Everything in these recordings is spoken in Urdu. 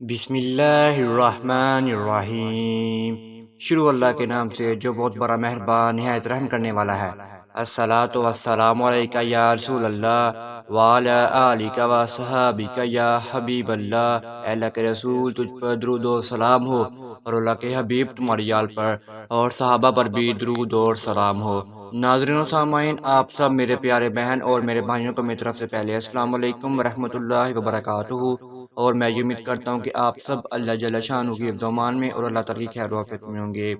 بسم اللہ الرحمن الرحیم۔ شروع اللہ کے نام سے جو بہت بڑا مہربان نہایت رحم کرنے والا ہے۔ الصلاۃ والسلام علیکہ یا رسول اللہ وعلی آلک و صحابک یا حبیب اللہ۔ اے اللہ کے رسول، تجھ پر درود و سلام ہو، اور اللہ کے حبیب تمہاری آل پر اور صحابہ پر بھی درود اور سلام ہو۔ ناظرین و سامعین، آپ سب میرے پیارے بہن اور میرے بھائیوں کو میری طرف سے پہلے السلام علیکم ورحمۃ اللہ وبرکاتہ، اور میں یہ امید کرتا ہوں کہ آپ سب اللہ جل شانہ کی حفظ و امان میں اور اللہ تعالی کی خیر و عافیت میں ہوں گے۔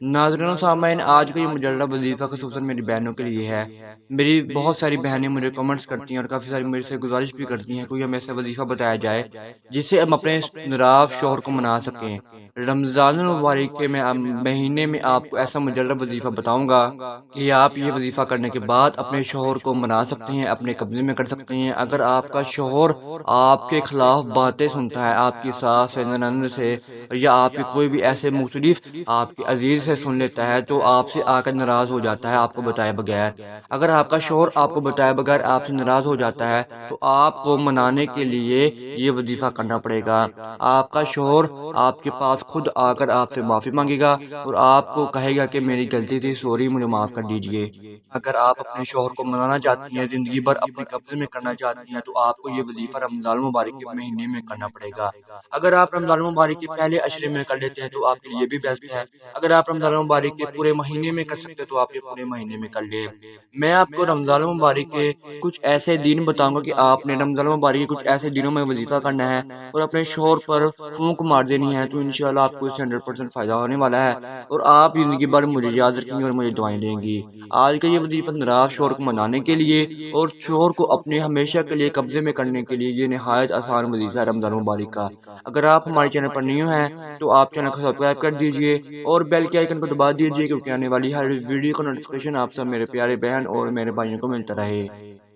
ناظرین و سامعین، آج کا یہ مجرب وظیفہ خصوصاً میری بہنوں کے لیے ہے۔ میری بہت ساری بہنیں مجھے کمنٹس کرتی ہیں اور کافی ساری میرے سے گزارش بھی کرتی ہیں کوئی ہمیں ایسا وظیفہ بتایا جائے جس سے ہم اپنے نراف شوہر کو منا سکیں۔ رمضان المبارک کے مہینے میں آپ کو ایسا مجرب وظیفہ بتاؤں گا کہ آپ یہ وظیفہ کرنے کے بعد اپنے شوہر کو منا سکتے ہیں، اپنے قبضے میں کر سکتے ہیں۔ اگر آپ کا شوہر آپ کے خلاف باتیں سنتا ہے، آپ کی ساس سے، ننند سے، یا آپ کے کوئی بھی ایسے مختلف آپ کے عزیز سے سن لیتا ہے تو آپ سے آ کر ناراض ہو جاتا ہے آپ کو بتائے بغیر۔ اگر آپ کا شوہر آپ کو بتائے بغیر آپ سے ناراض ہو جاتا ہے تو آپ کو منانے کے لیے یہ وظیفہ کرنا پڑے گا۔ آپ کا شوہر آپ کے پاس خود آ کر آپ سے معافی مانگے گا اور آپ کو کہے گا کہ میری غلطی تھی، سوری، مجھے معاف کر دیجئے۔ اگر آپ اپنے شوہر کو منانا چاہتی ہیں، زندگی بھر اپنے قبضے میں کرنا چاہتی ہیں، تو آپ کو یہ وظیفہ رمضان المبارک کے مہینے میں کرنا پڑے گا۔ اگر آپ رمضان المبارک کے پہلے عشرے میں کر لیتے ہیں تو آپ کے لیے بھی بیسٹ ہے۔ اگر آپ رمضان المبارک کے پورے مہینے میں کر سکتے ہیں تو آپ یہ پورے مہینے میں کر لیں۔ میں آپ کو رمضان المبارک کے کچھ ایسے دن بتاؤں گا کہ آپ نے رمضان المبارک کے کچھ ایسے دنوں میں وظیفہ کرنا ہے اور اپنے شوہر پر پھونک مار دینی ہے، تو انشاءاللہ آپ کو اس سے 100% فائدہ ہونے والا ہے اور آپ زندگی بھر مجھے یاد رکھیں گے اور مجھے دعائیں دیں گی۔ آج کا یہ وظیفہ ناراض شوہر کو منانے کے لیے اور شوہر کو اپنے ہمیشہ کے لیے قبضے میں کرنے کے لیے یہ نہایت آسان وظیفہ ہے رمضان المبارک کا۔ اگر آپ ہمارے چینل پر نیو ہیں تو آپ چینل کو سبسکرائب کر دیجئے اور بیل کے آئیکن کو دبا دیجئے کیونکہ آنے والی ہر ویڈیو کا نوٹیفیکیشن آپ سب میرے پیارے بہن اور میرے بھائیوں کو ملتا رہے۔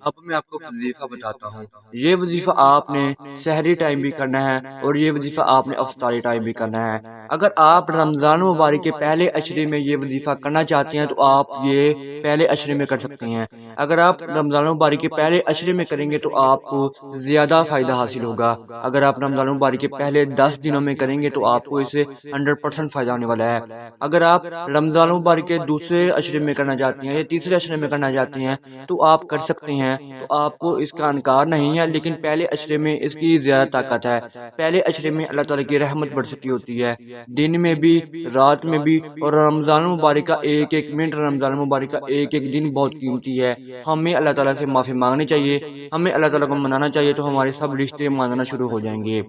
اب میں آپ کو وظیفہ بتاتا ہوں۔ یہ وظیفہ آپ نے سحری ٹائم بھی کرنا ہے اور یہ وظیفہ آپ نے افطاری ٹائم بھی کرنا ہے۔ اگر آپ رمضان مبارک کے پہلے عشرے میں یہ وظیفہ کرنا چاہتے ہیں تو آپ یہ پہلے عشرے میں کر سکتے ہیں۔ اگر آپ رمضان مبارک کے پہلے عشرے میں کریں گے تو آپ کو زیادہ فائدہ حاصل ہوگا۔ اگر آپ رمضان مبارک کے پہلے 10 دنوں میں کریں گے تو آپ کو اس سے 100% فائدہ ہونے والا ہے۔ اگر آپ رمضان مبارک کے دوسرے عشرے میں کرنا چاہتے ہیں یا تیسرے عشرے میں کرنا چاہتے ہیں تو آپ کر سکتے ہیں، تو آپ کو اس کا انکار نہیں ہے، لیکن پہلے عشرے میں اس کی زیادہ طاقت ہے۔ پہلے عشرے میں اللہ تعالیٰ کی رحمت برستی ہوتی ہے، دن میں بھی رات میں بھی، اور رمضان مبارک کا ایک ایک منٹ، رمضان مبارک کا ایک ایک دن بہت قیمتی ہے۔ ہمیں اللہ تعالیٰ سے معافی مانگنی چاہیے، ہمیں اللہ تعالیٰ کو منانا چاہیے، تو ہمارے سب رشتے ماننا شروع ہو جائیں گے۔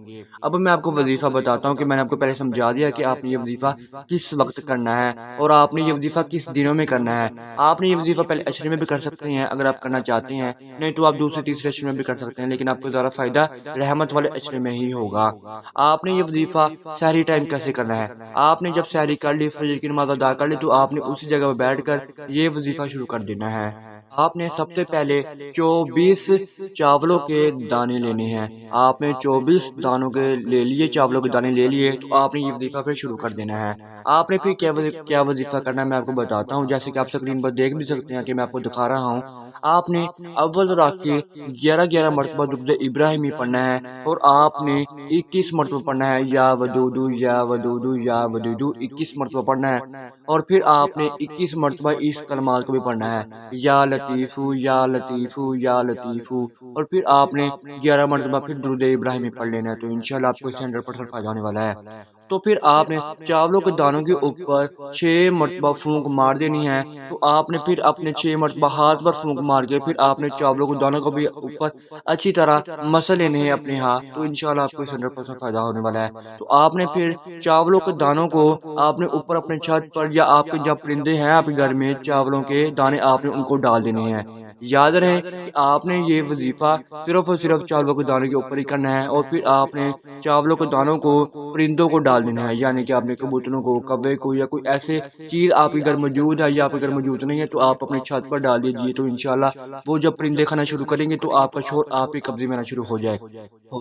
اب میں آپ کو وظیفہ بتاتا ہوں کہ میں نے آپ کو پہلے سمجھا دیا کہ آپ نے یہ وظیفہ کس وقت کرنا ہے اور آپ نے یہ وظیفہ کس دنوں میں کرنا ہے۔ آپ نے یہ وظیفہ پہلے عشرے میں بھی کر سکتے ہیں اگر آپ کرنا چاہتے ہیں، نہیں تو آپ دوسرے تیسرے عشرے میں بھی کر سکتے ہیں، لیکن آپ کو زیادہ فائدہ رحمت والے عشرے میں ہی ہوگا۔ آپ نے یہ وظیفہ سحری ٹائم کیسے کرنا ہے؟ آپ نے جب سحری کر لی، فجر کی نماز ادا کر لی، تو آپ نے اسی جگہ پہ بیٹھ کر یہ وظیفہ شروع کر دینا ہے۔ آپ نے سب سے پہلے 24 چاولوں کے دانے لینے ہیں۔ آپ نے 24 دانوں کے لے لیے، چاولوں کے دانے لے لیے، تو آپ نے یہ وظیفہ پھر شروع کر دینا ہے۔ آپ نے پھر کیا وظیفہ کرنا ہے میں آپ کو بتاتا ہوں، جیسے کہ آپ سکرین پر دیکھ بھی سکتے ہیں کہ میں آپ کو دکھا رہا ہوں۔ آپ نے اول رات کے 11 مرتبہ درود ابراہیمی پڑھنا ہے اور آپ نے 21 مرتبہ پڑھنا ہے، یا ودودو یا ودودو یا ودودو، 21 مرتبہ پڑھنا ہے، اور پھر آپ نے 21 مرتبہ اس کلمات کو بھی پڑھنا ہے، یا لطیفو یا لطیفو یا لطیفو، اور پھر آپ نے 11 مرتبہ پھر درود ابراہیمی پڑھ لینا ہے، تو انشاءاللہ آپ کو اس سے 100% فائدہ ہونے والا ہے۔ تو پھر آپ نے چاولوں کے دانوں کے اوپر 6 مرتبہ پھونک مار دینی ہے، تو آپ نے پھر اپنے 6 مرتبہ ہاتھ پر پھونک مار کے پھر آپ نے چاولوں کے دانوں کو بھی اوپر اچھی طرح مسل لینے ہیں اپنے ہاتھ، تو انشاءاللہ آپ کو اس 100% فائدہ ہونے والا ہے۔ تو آپ نے پھر چاولوں کے دانوں کو آپ نے اوپر اپنے چھت پر، یا آپ کے جب پرندے ہیں آپ کے گھر میں، چاولوں کے دانے آپ نے ان کو ڈال دینے ہیں۔ یاد رہے کہ آپ نے یہ وظیفہ صرف اور صرف چاولوں کے دانے کے اوپر ہی کرنا ہے، اور پھر آپ نے چاولوں کے دانوں کو پرندوں کو ڈال دینا ہے، یعنی کہ آپ نے کبوتروں کو، کوے کو، یا کوئی ایسے چیز آپ کے گھر موجود ہے یا آپ کے گھر موجود نہیں ہے تو آپ اپنے چھت پر ڈال دیجیے، تو انشاءاللہ وہ جب پرندے کھانا شروع کریں گے تو آپ کا شور آپ کے قبضے میں آنا شروع ہو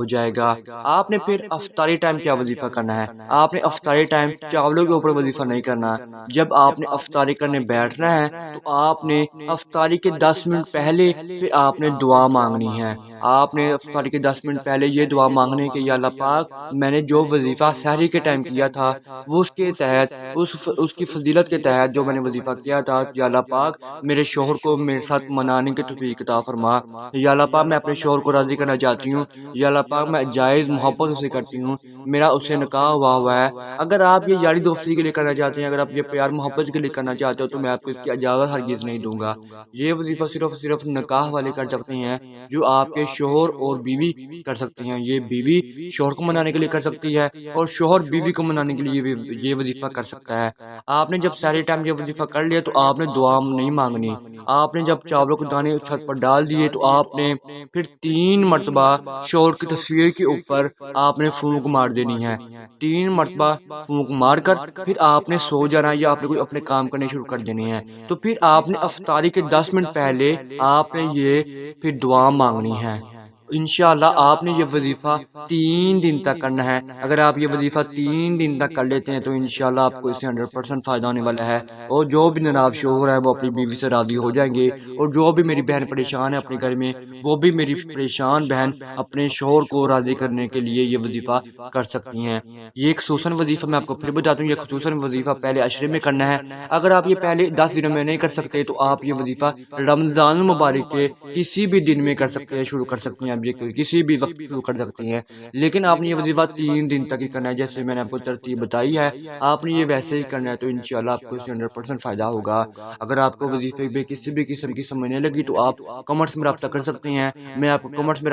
جائے گا۔ آپ نے پھر افطاری ٹائم کیا وظیفہ کرنا ہے؟ آپ نے افطاری ٹائم چاولوں کے اوپر وظیفہ نہیں کرنا۔ جب آپ نے افطاری کرنے بیٹھنا ہے تو آپ نے افطاری کے 10 منٹ پہلے پھر آپ نے دعا مانگنی ہے۔ آپ نے افطاری کے 10 منٹ پہلے یہ دعا مانگنی ہے کہ یا اللہ پاک، میں نے جو وظیفہ سحری کے ٹائم کیا تھا وہ اس کے تحت اس کی فضیلت کے تحت جو میں نے وظیفہ کیا تھا، یا اللہ پاک میرے شوہر کو میرے ساتھ منانے کی توفیق عطا فرما۔ یا اللہ پاک، میں اپنے شوہر کو راضی کرنا چاہتی ہوں۔ یا اللہ پاک، میں جائز محبت اسے کرتی ہوں، میرا اس سے نکاح ہوا ہے۔ اگر آپ یہ یاری دوستی کے لیے کرنا چاہتے ہیں، اگر آپ یہ پیار محبت کے لیے کرنا چاہتے ہو تو میں آپ کو اس کی اجازت ہرگز نہیں دوں گا۔ یہ وظیفہ صرف نکاح والے کر سکتے ہیں، جو آپ کے شوہر اور بیوی کر سکتے ہیں۔ یہ بیوی شوہر کو منانے کے لیے کر سکتی ہے اور شوہر بیوی کو منانے کے لیے یہ وظیفہ کر سکتا ہے۔ آپ نے جب ساری ٹائم یہ وظیفہ کر لیا تو آپ نے دعا نہیں مانگنی۔ آپ نے جب چاولوں کے دانے چھت پر ڈال دیے تو آپ نے پھر 3 مرتبہ شوہر کی تصویر کے اوپر آپ نے پھونک مار دینی ہے۔ 3 مرتبہ پھونک مار کر پھر آپ نے سو جانا یا آپ نے کوئی اپنے کام کرنے شروع کر دینے ہیں۔ تو پھر آپ نے افطاری کے 10 منٹ پہلے آپ نے یہ پھر دعا مانگنی ہے۔ انشاءاللہ آپ نے یہ وظیفہ 3 دن تک کرنا ہے۔ اگر آپ یہ وظیفہ 3 دن تک کر لیتے ہیں تو انشاءاللہ آپ کو اس سے 100% فائدہ ہونے والا ہے، اور جو بھی ناراض شوہر ہے وہ اپنی بیوی سے راضی ہو جائیں گے، اور جو بھی میری بہن پریشان ہے اپنے گھر میں، وہ بھی میری پریشان بہن اپنے شوہر کو راضی کرنے کے لیے یہ وظیفہ کر سکتی ہیں۔ یہ ایک خصوصاً وظیفہ میں آپ کو پھر بتاتا ہوں، یہ خصوصاً وظیفہ پہلے عشرے میں کرنا ہے۔ اگر آپ یہ پہلے 10 دنوں میں نہیں کر سکتے تو آپ یہ وظیفہ رمضان المبارک کے کسی بھی دن میں کر سکتے ہیں، شروع کر سکتے ہیں، آپ یہ کسی بھی وقت شروع کر سکتے ہیں، لیکن آپ نے یہ وظیفہ 3 دن تک ہی کرنا ہے، جیسے میں نے آپ کو ترتیب بتائی ہے۔ آپ نے یہ ویسے ہی کرنا ہے تو انشاءاللہ آپ کو اس سے 100% فائدہ ہوگا۔ اگر آپ کو وظیفے میں کسی بھی قسم کی سمجھ نہیں لگی تو آپ کمنٹس میں رابطہ کر سکتے ہیں، میں آپ کو کمنٹس میں